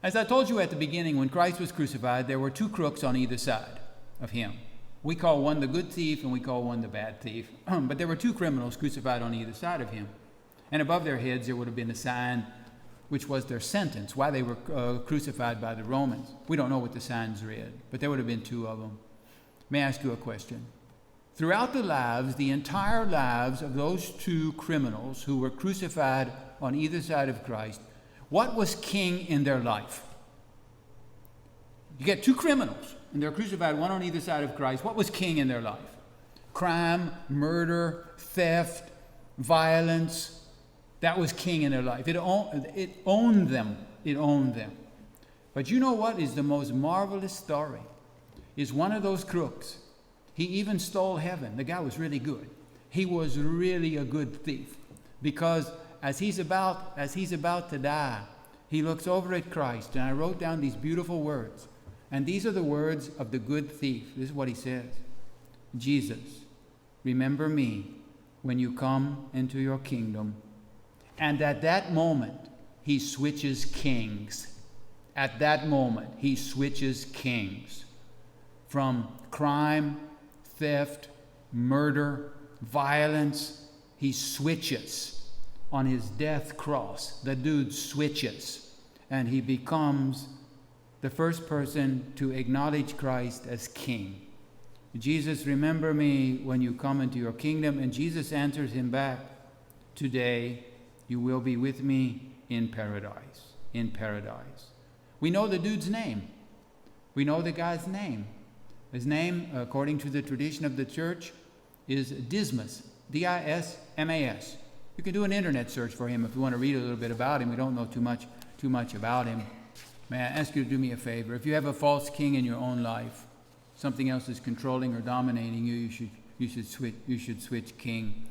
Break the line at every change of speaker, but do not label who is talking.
As I told you at the beginning, when Christ was crucified, there were two crooks on either side of him. We call one the good thief and we call one the bad thief. But there were two criminals crucified on either side of him. And above their heads there would have been a sign which was their sentence, why they were crucified by the Romans. We don't know what the signs read, but there would have been two of them. May I ask you a question? Throughout the entire lives of those two criminals who were crucified on either side of Christ, what was king in their life? You get two criminals, and they're crucified, one on either side of Christ. What was king in their life? Crime, murder, theft, violence. That was king in their life. It owned them. It owned them. But you know what is the most marvelous story? Is one of those crooks. He even stole heaven. The guy was really good. He was really a good thief. Because as he's about to die, he looks over at Christ. And I wrote down these beautiful words. And these are the words of the good thief. This is what he says. Jesus, remember me when you come into your kingdom. And at that moment, he switches kings. At that moment, he switches kings. From crime, theft, murder, violence, he switches on his death cross. The dude switches, and he becomes the first person to acknowledge Christ as king. Jesus, remember me when you come into your kingdom. And Jesus answers him back, today you will be with me in paradise. In paradise. We know the dude's name. We know the guy's name. His name, according to the tradition of the church, is Dismas, D-I-S-M-A-S. You can do an internet search for him if you want to read a little bit about him. We don't know too much about him. May I ask you to do me a favor? If you have a false king in your own life, something else is controlling or dominating you, you should switch king.